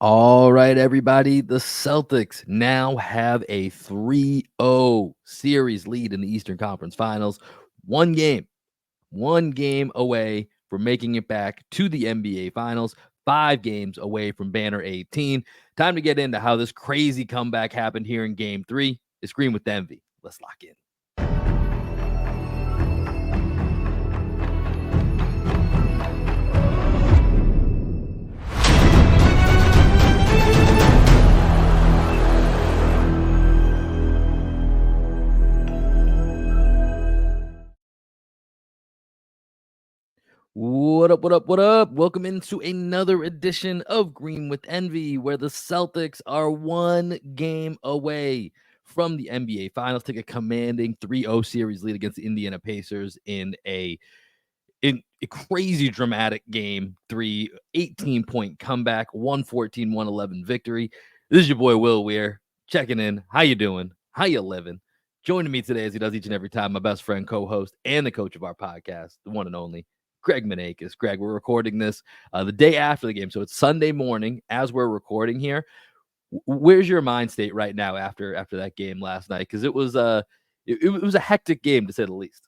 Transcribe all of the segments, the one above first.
All right, everybody. The Celtics now have a 3-0 series lead in the Eastern Conference Finals. One game away from making it back to the NBA Finals, 5 games away from Banner 18. Time to get into how this crazy comeback happened here in Game 3. It's Green with Envy. Let's lock in. What up, what up, what up? Welcome into another edition of Green with Envy, where the Celtics are 1 game away from the NBA Finals, take a commanding 3-0 series lead against the Indiana Pacers in a crazy dramatic game 3, 18-point comeback, 114-111 victory. This is your boy Will Weir checking in. How you doing? How you living? Joining me today, as he does each and every time, my best friend, co-host, and the coach of our podcast, the one and only Greg Manakis. Greg, we're recording this the day after the game, so it's Sunday morning as we're recording here. Where's your mind state right now after that game last night? Because it was a hectic game, to say the least.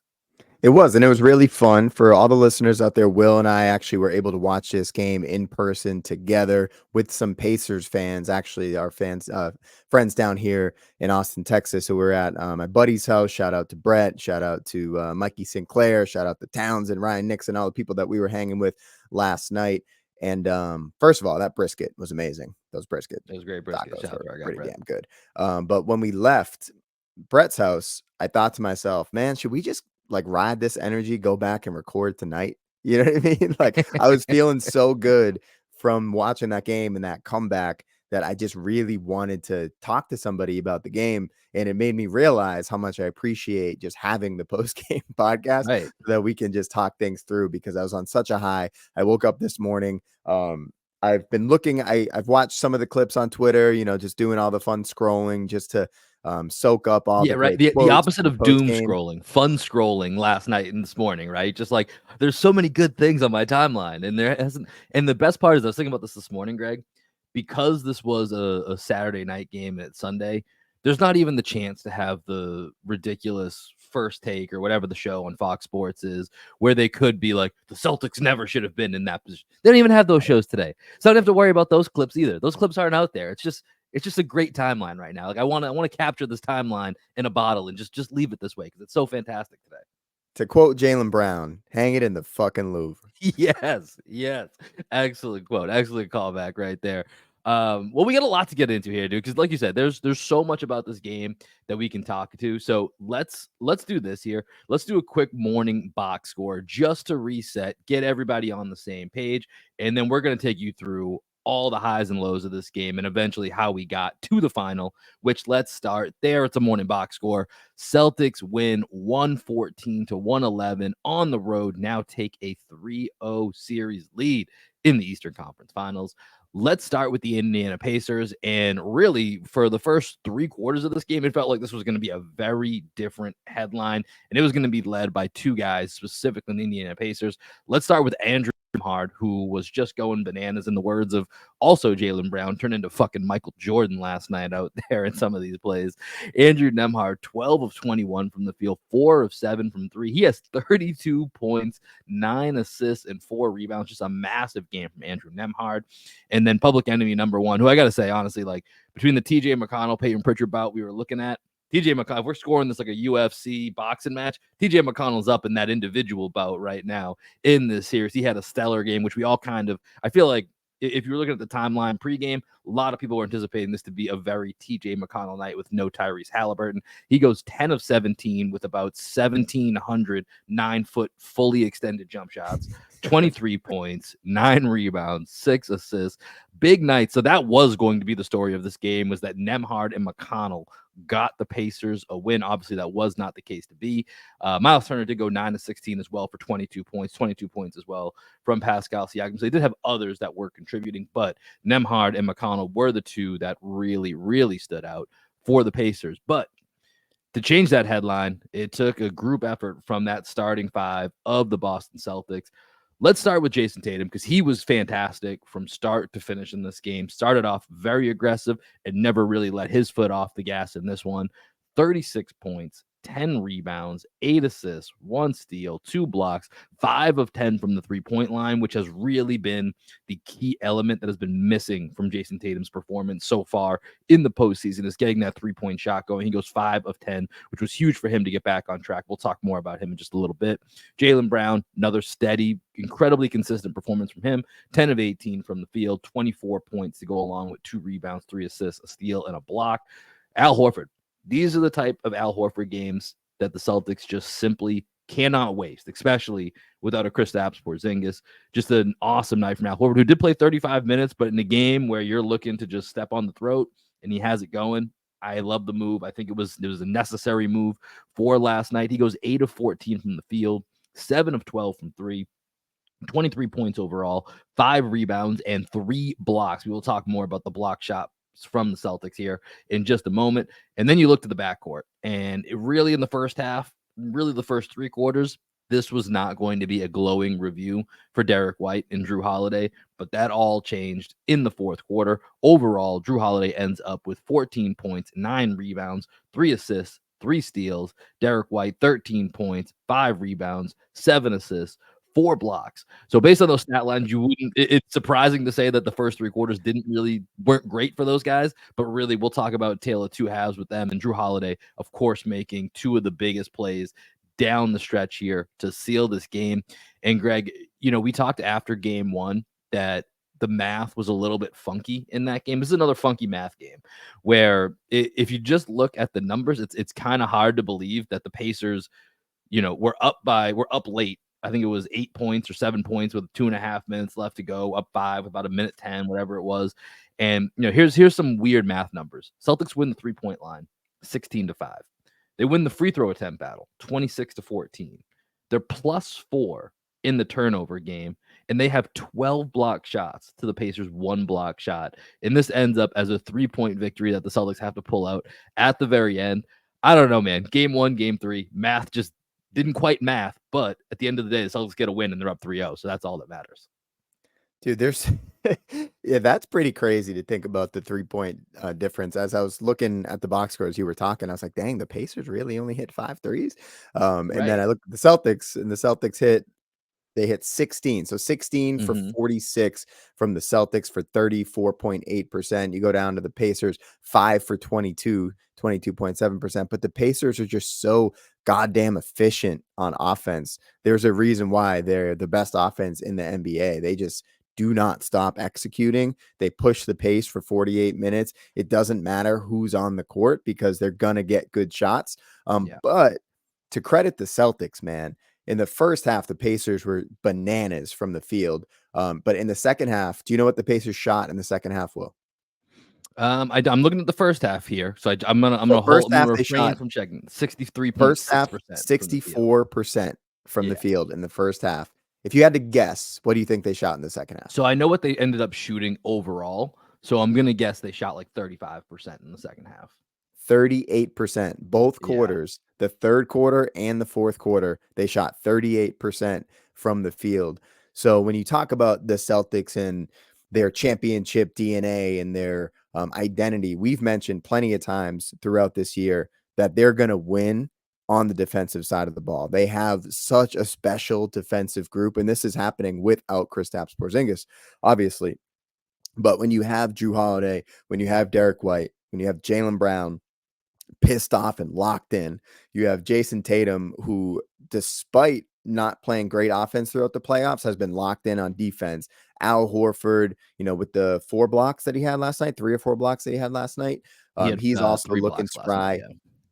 It was, and it was really fun for all the listeners out there. Will and I actually were able to watch this game in person together with some Pacers fans, actually our friends down here in Austin, Texas. So we were at my buddy's house. Shout out to Brett, shout out to Mikey Sinclair, shout out to Towns and Ryan Nixon, all the people that we were hanging with last night. And first of all, that brisket was amazing. Those brisket, it was great brisket. Tacos were pretty damn good. But when we left Brett's house, I thought to myself, man, should we just ride this energy, go back and record tonight? You know what I mean? I was feeling so good from watching that game and that comeback that I just really wanted to talk to somebody about the game. And it made me realize how much I appreciate just having the post-game podcast, right, so that we can just talk things through, because I was on such a high. I woke up this morning. I've been looking, I've watched some of the clips on Twitter, just doing all the fun scrolling just to soak up all the right. great The opposite of doom post-game scrolling, fun scrolling last night and this morning, right? Just like there's so many good things on my timeline, and there hasn't. And the best part is I was thinking about this morning, Greg, because this was a Saturday night game at Sunday. There's not even the chance to have the ridiculous First Take or whatever the show on Fox Sports is, where they could be like, the Celtics never should have been in that position. They don't even have those shows today, so I don't have to worry about those clips either. Those clips aren't out there. It's just a great timeline right now. Like I want to capture this timeline in a bottle and just leave it this way because it's so fantastic today. To quote Jaylen Brown, hang it in the fucking Louvre. Yes. Excellent quote. Excellent callback right there. Well, we got a lot to get into here, dude, because like you said, there's so much about this game that we can talk to. So let's do this here. Let's do a quick morning box score just to reset, get everybody on the same page, and then we're going to take you through all the highs and lows of this game and eventually how we got to the final, which let's start there. It's a morning box score. Celtics win 114-111 on the road, now take a 3-0 series lead in the Eastern Conference Finals. Let's start with the Indiana Pacers. And really, for the first 3 quarters of this game, it felt like this was going to be a very different headline, and it was going to be led by 2 guys, specifically in the Indiana Pacers. Let's start with Andrew Nembhard, who was just going bananas, in the words of also Jaylen Brown, turned into fucking Michael Jordan last night out there in some of these plays. Andrew Nembhard, 12 of 21 from the field, 4 of 7 from 3. He has 32 points, 9 assists, and 4 rebounds. Just a massive game from Andrew Nembhard. And then public enemy number 1, who I got to say, honestly, like between the TJ McConnell, Peyton Pritchard bout we were looking at, TJ McConnell, if we're scoring this like a UFC boxing match, TJ McConnell's up in that individual bout right now in this series. He had a stellar game, which we all kind of, I feel like if you're looking at the timeline pregame, a lot of people were anticipating this to be a very TJ McConnell night with no Tyrese Halliburton. He goes 10 of 17 with about 1,700 9-foot fully extended jump shots, 23 points, 9 rebounds, 6 assists. Big night. So that was going to be the story of this game, was that Nembhard and McConnell got the Pacers a win. Obviously, that was not the case to be. Miles Turner did go 9 of 16 as well for 22 points as well from Pascal Siakam. So they did have others that were contributing, but Nembhard and McConnell were the 2 that really, really stood out for the Pacers. But to change that headline, it took a group effort from that starting 5 of the Boston Celtics. Let's start with Jason Tatum because he was fantastic from start to finish in this game. Started off very aggressive and never really let his foot off the gas in this one. 36 points, 10 rebounds, 8 assists, 1 steal, 2 blocks, 5 of 10 from the three-point line, which has really been the key element that has been missing from Jason Tatum's performance so far in the postseason, is getting that three-point shot going. He goes 5 of 10, which was huge for him to get back on track. We'll talk more about him in just a little bit. Jaylen Brown, another steady, incredibly consistent performance from him. 10 of 18 from the field, 24 points to go along with 2 rebounds, 3 assists, a steal, and a block. Al Horford. These are the type of Al Horford games that the Celtics just simply cannot waste, especially without a Kristaps Porzingis. Just an awesome night from Al Horford, who did play 35 minutes, but in a game where you're looking to just step on the throat and he has it going. I love the move. I think it was a necessary move for last night. He goes 8 of 14 from the field, 7 of 12 from 3. 23 points overall, 5 rebounds, and 3 blocks. We will talk more about the block shot from the Celtics here in just a moment. And then you look to the backcourt, and it really in the first half, really the first 3 quarters, this was not going to be a glowing review for Derek White and Jrue Holiday, but that all changed in the fourth quarter. Overall, Jrue Holiday ends up with 14 points, 9 rebounds, 3 assists, 3 steals. Derek White, 13 points, 5 rebounds, 7 assists, 4 blocks. So based on those stat lines, you wouldn't. It's surprising to say that the first 3 quarters weren't great for those guys, but really we'll talk about tale of 2 halves with them, and Jrue Holiday, of course, making 2 of the biggest plays down the stretch here to seal this game. And Greg, we talked after game 1 that the math was a little bit funky in that game. This is another funky math game where if you just look at the numbers, it's kind of hard to believe that the Pacers, were up late. I think it was 8 points or 7 points with 2.5 minutes left to go, up 5, about a minute 10, whatever it was. And here's some weird math numbers. Celtics win the 3-point line, 16-5. They win the free throw attempt battle, 26-14. They're +4 in the turnover game, and they have 12 block shots to the Pacers' 1 block shot. And this ends up as a 3-point victory that the Celtics have to pull out at the very end. I don't know, man. Game 1, game 3, math just didn't quite math, but at the end of the day, the Celtics get a win and they're up 3-0. So that's all that matters. Dude, there's yeah, that's pretty crazy to think about the 3-point difference. As I was looking at the box scores you were talking, I was like, dang, the Pacers really only hit 5 threes. And then I looked at the Celtics, and the Celtics hit 16. So 16 for 46 from the Celtics for 34.8%. You go down to the Pacers, 5 for 22, 22.7%. But the Pacers are just so goddamn efficient on offense. There's a reason why they're the best offense in the NBA. They just do not stop executing. They push the pace for 48 minutes. It doesn't matter who's on the court because they're going to get good shots. But to credit the Celtics, man, in the first half, the Pacers were bananas from the field. But in the second half, do you know what the Pacers shot in the second half, Will? I'm looking at the first half here, so I'm gonna refrain from checking. 63.6%. 64% from the field in the first half. If you had to guess, what do you think they shot in the second half? So I know what they ended up shooting overall. So I'm gonna guess they shot like 35% in the second half. 38%. Both quarters, the third quarter and the fourth quarter, they shot 38% from the field. So when you talk about the Celtics and their championship DNA and their identity, we've mentioned plenty of times throughout this year that they're going to win on the defensive side of the ball. They have such a special defensive group, and this is happening without Kristaps Porzingis, obviously. But when you have Jrue Holiday, when you have Derek White, when you have Jaylen Brown pissed off and locked in, you have Jason Tatum, who, despite not playing great offense throughout the playoffs, has been locked in on defense. Al Horford, with the 4 blocks that he had last night, 3 or 4 blocks that he had last night, he's also looking spry,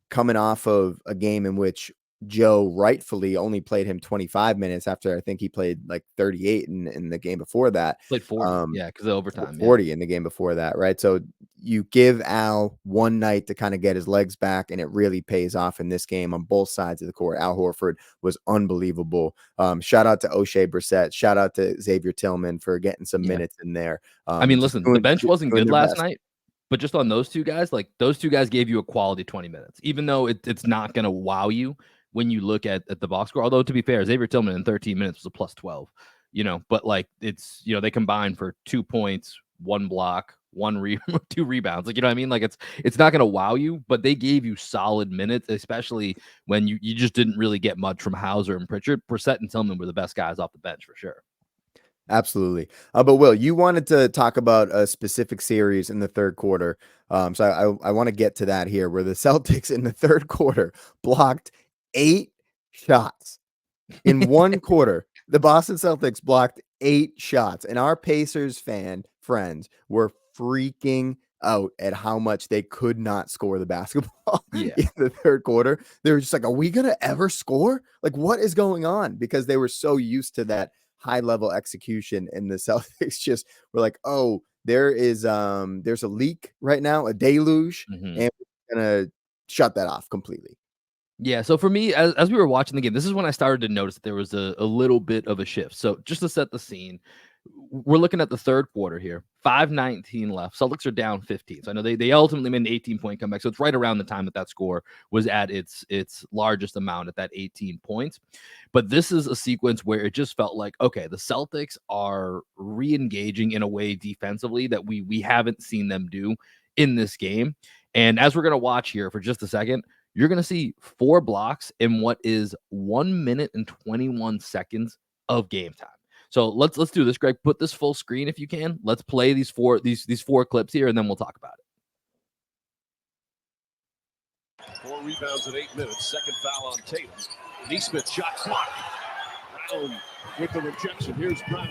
coming off of a game in which Joe rightfully only played him 25 minutes after I think he played like 38 in the game before that. Played 40, because of overtime. 40 in the game before that, right? So you give Al one night to kind of get his legs back, and it really pays off in this game on both sides of the court. Al Horford was unbelievable. Shout out to O'Shea Brissett. Shout out to Xavier Tillman for getting some minutes in there. Listen, the bench wasn't good last night, but just on those two guys, like those two guys gave you a quality 20 minutes, even though it's not going to wow you when you look at the box score. Although, to be fair, Xavier Tillman in 13 minutes was a +12. but like they combined for 2 points, 1 block, 2 rebounds. Like, you know what I mean? Like it's not going to wow you, but they gave you solid minutes, especially when you just didn't really get much from Hauser and Pritchard. Brissett and Tillman were the best guys off the bench for sure. Absolutely. But Will, you wanted to talk about a specific series in the third quarter. So I want to get to that here, where the Celtics in the third quarter blocked 8 shots. In one quarter, the Boston Celtics blocked 8 shots, and our Pacers friends were freaking out at how much they could not score the basketball in the third quarter. They were just like, are we going to ever score? Like, what is going on? Because they were so used to that high level execution, and the Celtics just were like, oh, there's a leak right now, a deluge, and we're going to shut that off completely. Yeah, so for me, as we were watching the game, this is when I started to notice that there was a little bit of a shift. So just to set the scene, we're looking at the third quarter here, 5:19 left. Celtics are down 15. So I know they ultimately made an 18-point comeback. So it's right around the time that score was at its largest amount at that 18 points. But this is a sequence where it just felt like, okay, the Celtics are re-engaging in a way defensively that we haven't seen them do in this game. And as we're going to watch here for just a second, you're going to see 4 blocks in what is 1 minute and 21 seconds of game time. So let's do this, Greg. Put this full screen if you can. Let's play these four clips here, and then we'll talk about it. 4 rebounds in 8 minutes. Second foul on Tatum. Neesmith shot clock. Brown with the rejection. Here's Brown.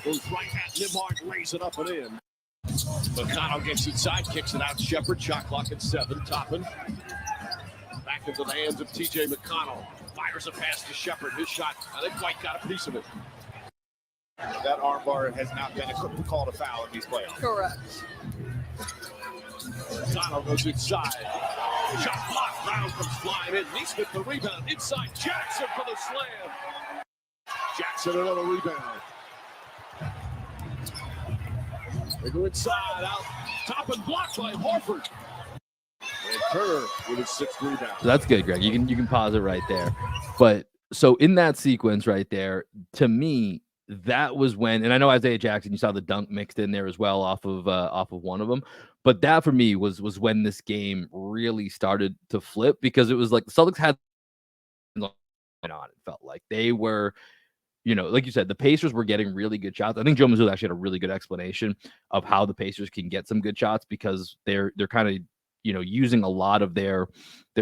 Goes right at Nembhard, lays it up and in. McConnell gets inside, kicks it out. Shepard, shot clock at 7. Toppin. Back into the hands of TJ McConnell. Fires a pass to Shepard. His shot. I think White got a piece of it. That armbar has not been called a foul in these playoffs. Correct. McConnell goes inside. Shot blocked. Brown comes flying in. Neesmith the rebound. Inside. Jackson for the slam. Jackson another rebound. They go inside. Out. Top and blocked by Horford. And Turner with his 6th rebound. So that's good, Greg. You can pause it right there. But so in that sequence right there, to me, that was when, and I know Isaiah Jackson, you saw the dunk mixed in there as well off of one of them. But that for me was when this game really started to flip, because it was like the Celtics had on. It felt like they were, like you said, the Pacers were getting really good shots. I think Joe Mazzulla actually had a really good explanation of how the Pacers can get some good shots, because they're kind of using a lot of their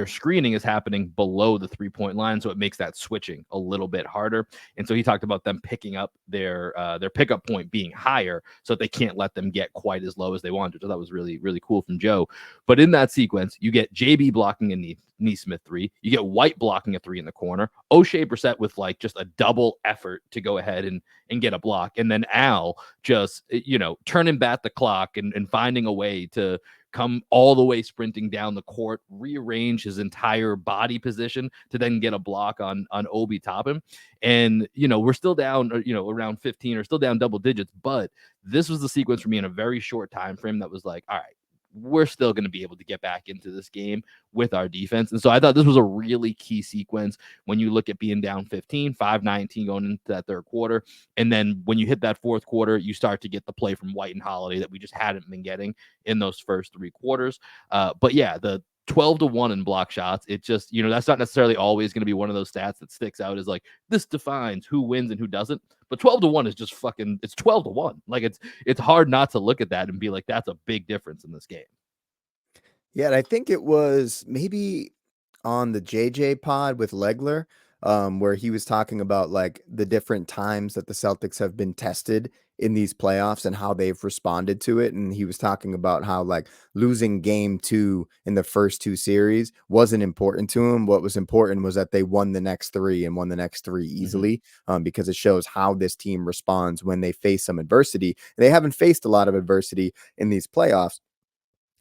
screening is happening below the 3-point line. So it makes that switching a little bit harder. And so he talked about them picking up their pickup point being higher, so that they can't let them get quite as low as they wanted. So that was really, really cool from Joe. But in that sequence, you get JB blocking a Neesmith 3. You get White blocking a 3 in the corner. O'Shea Brissett with like just a double effort to go ahead and get a block. And then Al just, turning back the clock and finding a way to come all the way sprinting down the court, rearrange his entire body position to then get a block on Obi Toppin. And, we're still down, around 15 or still down double digits. But this was the sequence for me in a very short time frame that was like, all right, we're still going to be able to get back into this game with our defense. And so I thought this was a really key sequence when you look at being down 15, 5:19 going into that third quarter. And then when you hit that fourth quarter, you start to get the play from White and Holiday that we just hadn't been getting in those first 3 quarters. But yeah, the 12-1 in block shots, it just, that's not necessarily always going to be one of those stats that sticks out as like, this defines who wins and who doesn't. But 12-1 is just fucking, it's 12-1. Like it's hard not to look at that and be like, that's a big difference in this game. Yeah, and I think it was maybe on the JJ pod with Legler, where he was talking about like the different times that the Celtics have been tested in these playoffs and how they've responded to it. And he was talking about how like losing game 2 in the first 2 series wasn't important to him. What was important was that they won the next 3 and won the next 3 easily, because it shows how this team responds when they face some adversity. They haven't faced a lot of adversity in these playoffs.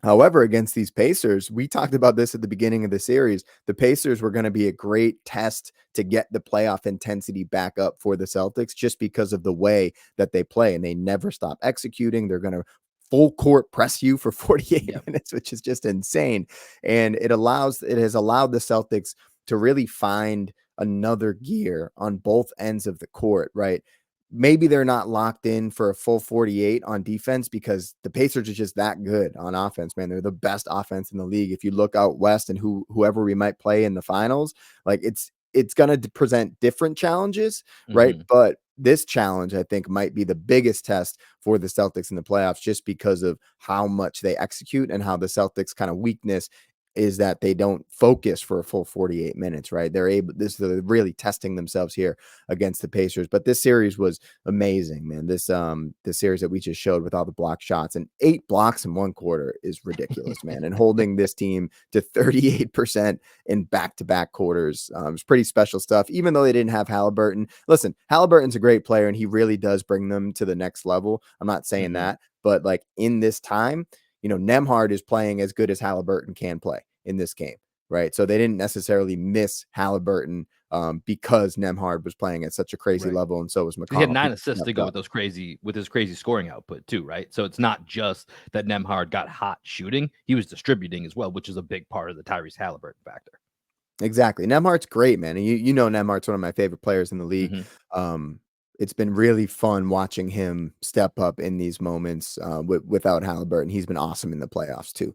However, against these Pacers, we talked about this at the beginning of the series. The Pacers were going to be a great test to get the playoff intensity back up for the Celtics, just because of the way that they play, and they never stop executing. They're going to full court press you for 48 minutes, which is just insane. And it has allowed the Celtics to really find another gear on both ends of the court, right? maybe they're not locked in for a full 48 on defense because the Pacers are just that good on offense, man. They're the best offense in the league. If you look out west and whoever we might play in the finals, like it's going to present different challenges, right? Mhm. But this challenge, I think, might be the biggest test for the Celtics in the playoffs just because of how much they execute and how the Celtics kind of weakness is that they don't focus for a full 48 minutes, right? They're really testing themselves here against the Pacers. But this series was amazing, man. This series that we just showed with all the block shots and 8 blocks in one quarter is ridiculous, man. And holding this team to 38% in back-to-back quarters is pretty special stuff. Even though they didn't have Halliburton. Listen, Halliburton's a great player and he really does bring them to the next level. I'm not saying that, but like in this time, Nembhard is playing as good as Halliburton can play in this game, right? So they didn't necessarily miss Halliburton because Nembhard was playing at such a crazy level, and so was McConnell. He had 9 assists to go with his crazy scoring output too, right? So it's not just that Nembhard got hot shooting; he was distributing as well, which is a big part of the Tyrese Halliburton factor. Exactly, Nembhard's great, man, and Nembhard's one of my favorite players in the league. It's been really fun watching him step up in these moments without Halliburton. He's been awesome in the playoffs too.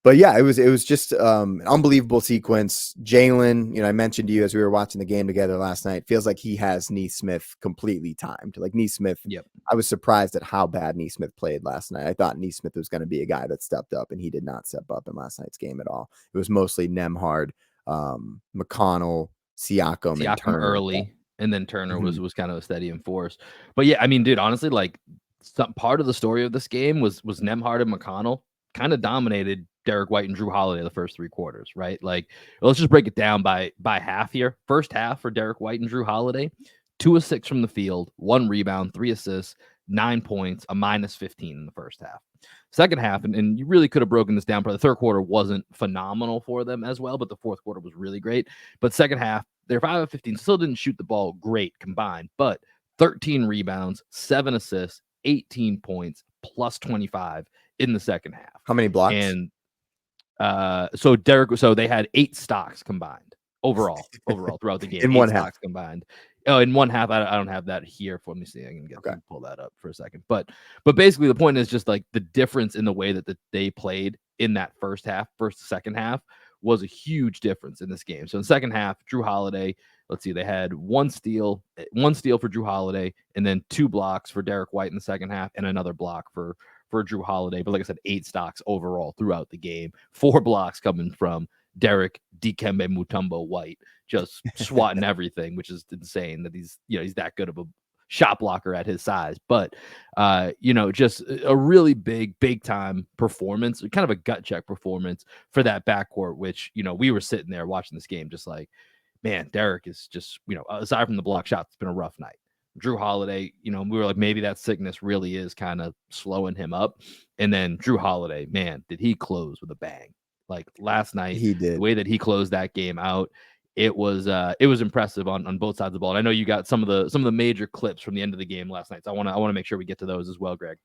But yeah, it was just an unbelievable sequence. Jalen, I mentioned to you as we were watching the game together last night, feels like he has Neesmith completely timed. Like Neesmith, I was surprised at how bad Neesmith played last night. I thought Neesmith was going to be a guy that stepped up, and he did not step up in last night's game at all. It was mostly Nembhard, McConnell, Siakam and Turner early, and then Turner was kind of a steady enforce. But yeah, I mean, dude, honestly, like some part of the story of this game was Nembhard and McConnell kind of dominated Derek White and Jrue Holiday the first 3 quarters, right? Like, let's just break it down by half here. First half for Derek White and Jrue Holiday, 2 of 6 from the field, 1 rebound, 3 assists, 9 points, a -15 in the first half. Second half, and you really could have broken this down, but the third quarter wasn't phenomenal for them as well, but the fourth quarter was really great. But second half, they're 5 of 15, still didn't shoot the ball great combined, but 13 rebounds, 7 assists, 18 points, plus 25 in the second half. How many blocks? And so they had 8 stocks combined overall throughout the game. In 8 one stocks half combined. Oh, in one half, I don't have that here. Let me see. I can pull that up for a second. But basically, the point is just like the difference in the way that they played in that first to second half was a huge difference in this game. So in the second half, Jrue Holiday, let's see, they had 1 steal for Jrue Holiday, and then 2 blocks for Derek White in the second half, and another block for Jrue Holiday. But like I said, 8 stocks overall throughout the game. 4 blocks coming from Derek Dikembe Mutombo White, just swatting everything, which is insane that he's that good of a shot blocker at his size. But just a really big time performance, kind of a gut check performance for that backcourt, which we were sitting there watching this game just like, man, Derek is just, aside from the block shots, it's been a rough night. Jrue Holiday, we were like, maybe that sickness really is kind of slowing him up. And then Jrue Holiday, man, did he close with a bang. Like last night, he did. The way that he closed that game out, it was impressive on both sides of the ball. And I know you got some of the major clips from the end of the game last night. So I want to make sure we get to those as well, Greg.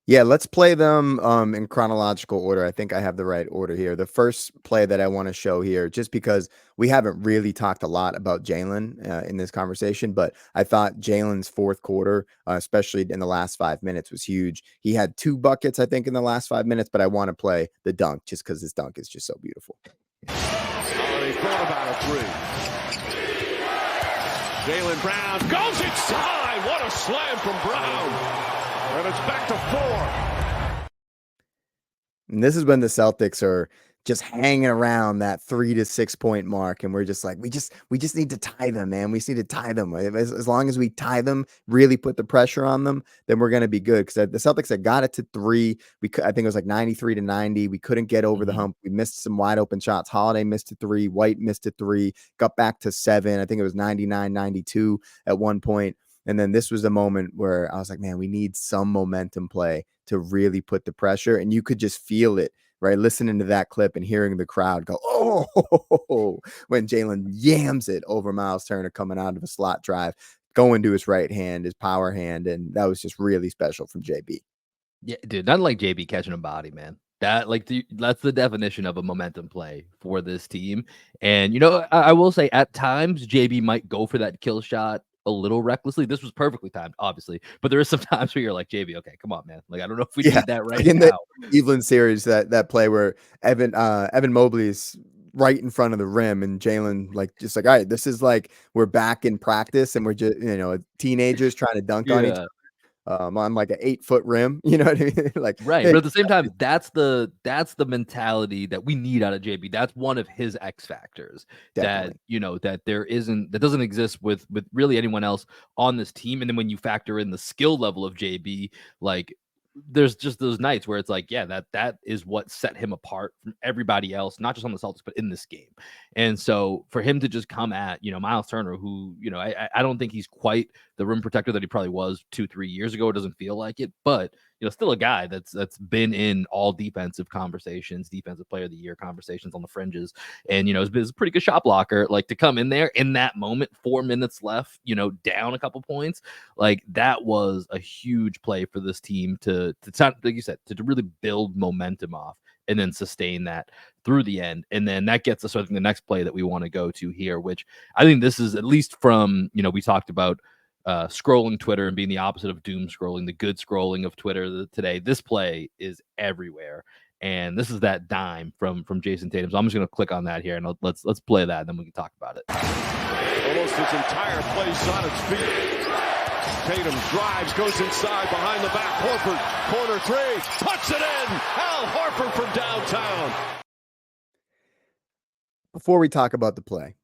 Yeah, let's play them in chronological order. I think I have the right order here. The first play that I want to show here, just because we haven't really talked a lot about Jalen in this conversation, but I thought Jalen's fourth quarter, especially in the last 5 minutes, was huge. He had 2 buckets, I think, in the last 5 minutes, but I want to play the dunk just because this dunk is just so beautiful. They thought about a 3. Jaylen Brown goes inside. What a slam from Brown. And it's back to 4. And this is when the Celtics are just hanging around that 3 to 6 point mark. And we're just like, we just need to tie them, man. We just need to tie them. As long as we tie them, really put the pressure on them, then we're going to be good. Because the Celtics had got it to 3. I think it was like 93 to 90. We couldn't get over the hump. We missed some wide open shots. Holiday missed a 3. White missed a 3. Got back to 7. I think it was 99, 92 at one point. And then this was the moment where I was like, man, we need some momentum play to really put the pressure. And you could just feel it, right? Listening to that clip and hearing the crowd go, oh, when Jalen yams it over Miles Turner coming out of a slot drive, going to his right hand, his power hand. And that was just really special from JB. Yeah, dude, nothing like JB catching a body, man. That's the definition of a momentum play for this team. And, I will say at times JB might go for that kill shot a little recklessly. This was perfectly timed, obviously, but there is some times where you're like, JB, okay, come on, man. Like, I don't know if we Yeah, need that right like in the now. Cleveland series, that play where Evan Mobley's right in front of the rim, and Jalen just like, all right, this is like we're back in practice, and we're just teenagers trying to dunk on each Yeah. on like an 8-foot rim. You know what I mean? Like, Right, hey, but at the same time, that's the mentality that we need out of JB. That's one of his X factors that, definitely. that that doesn't exist with really anyone else on this team. And then when you factor in the skill level of JB, like there's just those nights where it's like, yeah, that is what set him apart from everybody else, not just on the Celtics, but in this game. And so for him to just come at, Miles Turner, who, I don't think he's quite the rim protector that he probably was 2-3 years ago. It doesn't feel like it, but still a guy that's been in all defensive conversations, defensive player of the year conversations on the fringes, and is a pretty good shot blocker. Like to come in there in that moment, 4 minutes left, down a couple points, like that was a huge play for this team to like you said, to really build momentum off and then sustain that through the end. And then that gets us, I think, the next play that we want to go to here, which I think this is, at least from, we talked about scrolling Twitter and being the opposite of doom scrolling, the good scrolling of Twitter today. This play is everywhere, and this is that dime from Jason Tatum. So I'm just going to click on that here, and let's play that, and then we can talk about it. Almost its entire place on its feet. Tatum drives, goes inside, behind the back. Horford, corner three, puts it in. Al Horford from downtown. Before we talk about the play,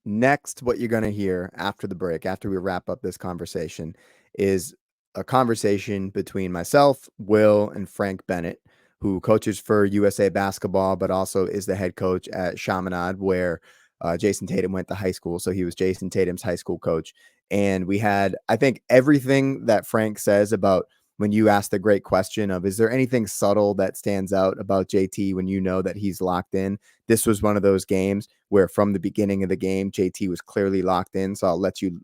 next, what you're going to hear after the break, after we wrap up this conversation, is a conversation between myself, Will, and Frank Bennett, who coaches for USA Basketball, but also is the head coach at Chaminade, where Jason Tatum went to high school. So he was Jason Tatum's high school coach. And we had, I think, everything that Frank says about when you ask the great question of, is there anything subtle that stands out about JT when you know that he's locked in? This was one of those games where from the beginning of the game, JT was clearly locked in. So I'll let you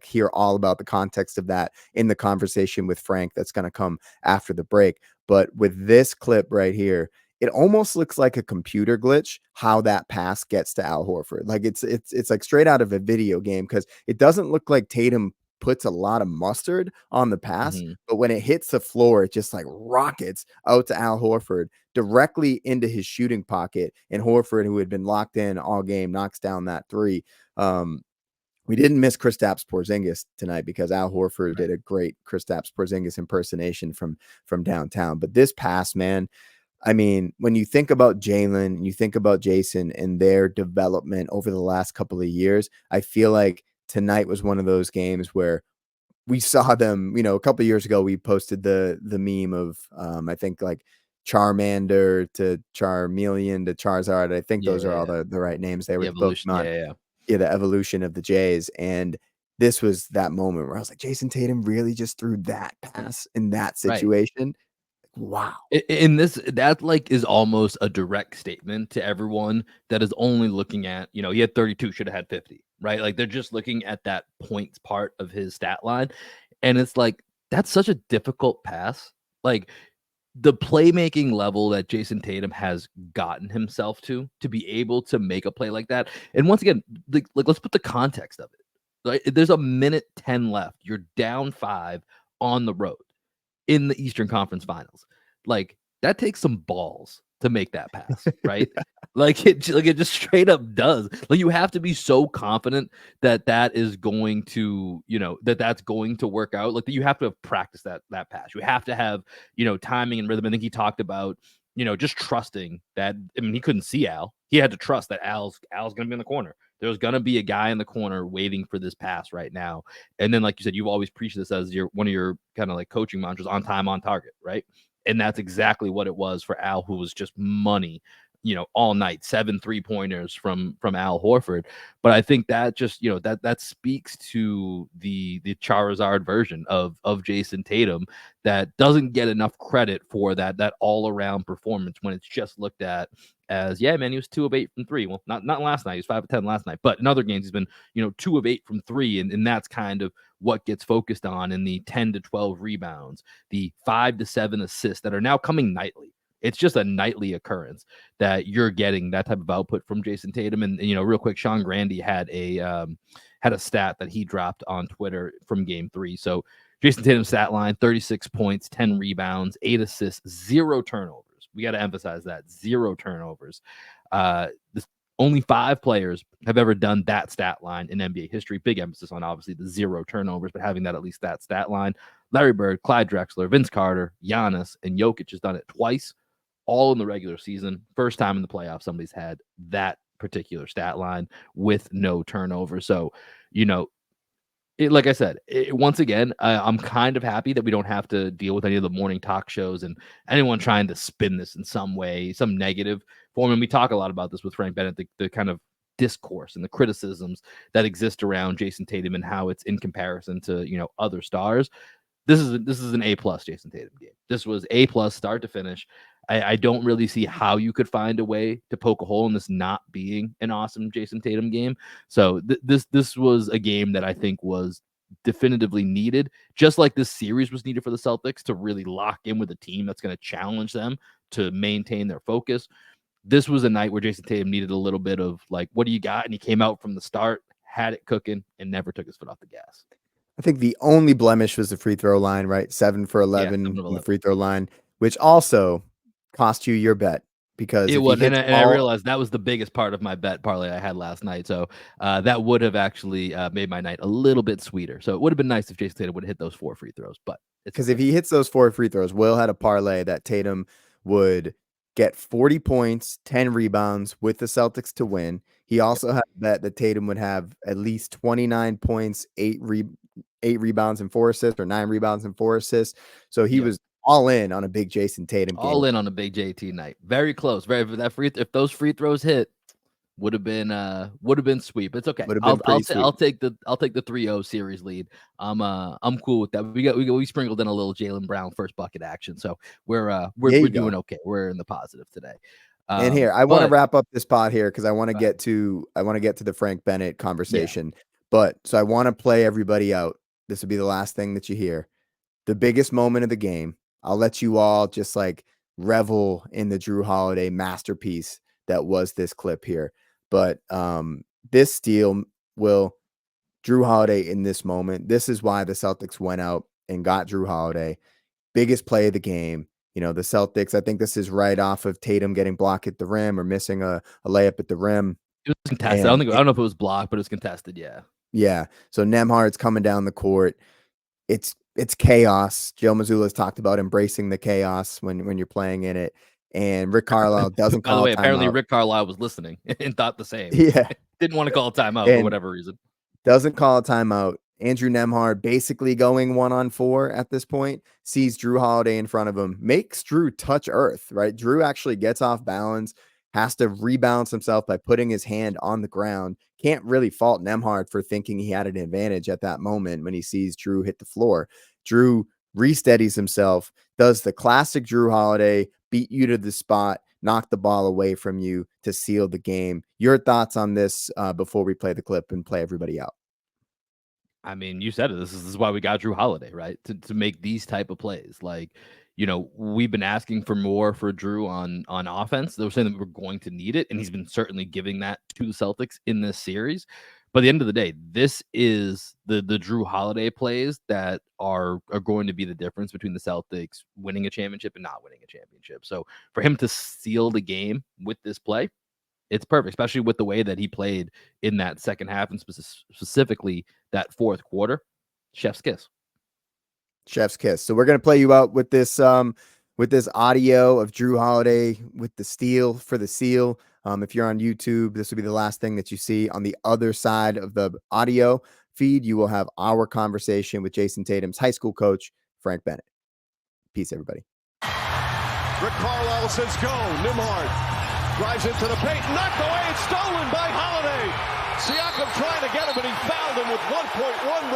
hear all about the context of that in the conversation with Frank that's going to come after the break. But with this clip right here, it almost looks like a computer glitch how that pass gets to Al Horford. Like it's like straight out of a video game, because it doesn't look like Tatum puts a lot of mustard on the pass, but when it hits the floor, it just like rockets out to Al Horford directly into his shooting pocket. And Horford, who had been locked in all game, knocks down that three. We didn't miss Kristaps Porzingis tonight because Al Horford did a great Kristaps Porzingis impersonation from downtown. But this pass, man, I mean, when you think about Jalen and you think about Jason and their development over the last couple of years, I feel like tonight was one of those games where we saw them, a couple of years ago, we posted the meme of, I think like Charmander to Charmeleon to Charizard. I think those are all the right names. They were both evolution. the evolution of the Jays. And this was that moment where I was like, Jason Tatum really just threw that pass in that situation. Wow. In this, that like is almost a direct statement to everyone that is only looking at, he had 32, should have had 50, right? Like they're just looking at that points part of his stat line. And it's like, that's such a difficult pass. Like the playmaking level that Jason Tatum has gotten himself to be able to make a play like that. And once again, like let's put the context of it. Like there's a minute 10 left. You're down 5 on the road in the Eastern Conference Finals. Like that takes some balls to make that pass, right? Like it just straight up does. Like you have to be so confident that is going to, that's going to work out. Like you have to have practiced that pass. You have to have, timing and rhythm. I think he talked about, just trusting that. I mean, he couldn't see Al. He had to trust that Al's going to be in the corner. There's going to be a guy in the corner waiting for this pass right now. And then, like you said, you've always preached this as one of your kind of like coaching mantras: on time, on target, right? And that's exactly what it was for Al, who was just money, all night. 7 3-pointers from Al Horford. But I think that just, that speaks to the Charizard version of Jason Tatum that doesn't get enough credit for that all-around performance when it's just looked at as, yeah, man, he was 2 of 8 from 3. Well, not last night. He was 5 of 10 last night. But in other games, he's been, 2 of 8 from 3. And that's kind of what gets focused on in the 10 to 12 rebounds, the 5 to 7 assists that are now coming nightly. it's just a nightly occurrence that you're getting that type of output from Jason Tatum. And real quick, Sean Grandy had a stat that he dropped on Twitter from Game 3. So Jason Tatum's stat line: 36 points, 10 rebounds, 8 assists, 0 turnovers. We got to emphasize that, 0 turnovers. Only 5 players have ever done that stat line in NBA history. Big emphasis on obviously the 0 turnovers, but having that at least that stat line. Larry Bird, Clyde Drexler, Vince Carter, Giannis, and Jokic has done it twice, all in the regular season. First time in the playoffs somebody's had that particular stat line with no turnover. So, like I said, once again, I'm kind of happy that we don't have to deal with any of the morning talk shows and anyone trying to spin this in some way, some negative form. And we talk a lot about this with Frank Bennett, the kind of discourse and the criticisms that exist around Jason Tatum and how it's in comparison to, other stars. This is an A+ Jason Tatum game. This was A+ start to finish. I don't really see how you could find a way to poke a hole in this not being an awesome Jason Tatum game. So this was a game that I think was definitively needed, just like this series was needed for the Celtics to really lock in with a team that's going to challenge them to maintain their focus. This was a night where Jason Tatum needed a little bit of like, what do you got? And he came out from the start, had it cooking, and never took his foot off the gas. I think the only blemish was the free throw line, right? 7 for 11 on the free throw line, which also cost you your bet because it would. And I realized that was the biggest part of my bet parlay I had last night. So that would have actually made my night a little bit sweeter. So it would have been nice if Jason Tatum would have hit those 4 free throws. But because if he hits those 4 free throws, Will had a parlay that Tatum would get 40 points, 10 rebounds with the Celtics to win. He also had a bet that Tatum would have at least 29 points, 8 rebounds and 4 assists, or 9 rebounds and 4 assists. So he was all in on a big Jason Tatum game. All in on a big JT night. Very close. If those free throws hit, would have been sweet. But it's okay. I'll take the 3-0 series lead. I'm cool with that. We sprinkled in a little Jaylen Brown first bucket action. So we're doing okay. We're in the positive today. And here, I want to wrap up this pod here because I want to get to the Frank Bennett conversation. Yeah. But so I want to play everybody out. This will be the last thing that you hear. The biggest moment of the game. I'll let you all just like revel in the Jrue Holiday masterpiece that was this clip here. But this steal, Jrue Holiday in this moment, this is why the Celtics went out and got Jrue Holiday. Biggest play of the game. The Celtics, I think this is right off of Tatum getting blocked at the rim or missing a layup at the rim. It was contested. I don't know if it was blocked, but it was contested. Yeah. Yeah. So Nembhard's coming down the court. It's chaos. Joe Mazzulla's talked about embracing the chaos when you're playing in it. And Rick Carlisle doesn't call. By the way, apparently Rick Carlisle was listening and thought the same. Yeah. Didn't want to call a timeout for whatever reason. Doesn't call a timeout. Andrew Nembhard basically going 1-on-4 at this point, sees Jrue Holiday in front of him, makes Jrue touch earth, right? Jrue actually gets off balance, has to rebalance himself by putting his hand on the ground. Can't really fault Nembhard for thinking he had an advantage at that moment when he sees Jrue hit the floor. Jrue re-steadies himself, does the classic Jrue Holiday, beat you to the spot, knock the ball away from you to seal the game. Your thoughts on this before we play the clip and play everybody out? I mean, you said it. This is why we got Jrue Holiday, right? To make these type of plays. Like, we've been asking for more for Jrue on offense. They were saying that we were going to need it, and he's been certainly giving that to the Celtics in this series. But at the end of the day, this is the Jrue Holiday plays that are going to be the difference between the Celtics winning a championship and not winning a championship. So for him to seal the game with this play, it's perfect, especially with the way that he played in that second half and specifically that fourth quarter. Chef's kiss. Chef's kiss. So we're going to play you out with this audio of Jrue Holiday with the steal for the seal. If you're on YouTube, this will be the last thing that you see. On the other side of the audio feed, you will have our conversation with Jason Tatum's high school coach, Frank Bennett. Peace, everybody. Rick Carlisle says go. Nembhard drives into the paint, knocked away, it's stolen by Holiday. Siakam trying to get him, but he fouled him with 1.1 remaining.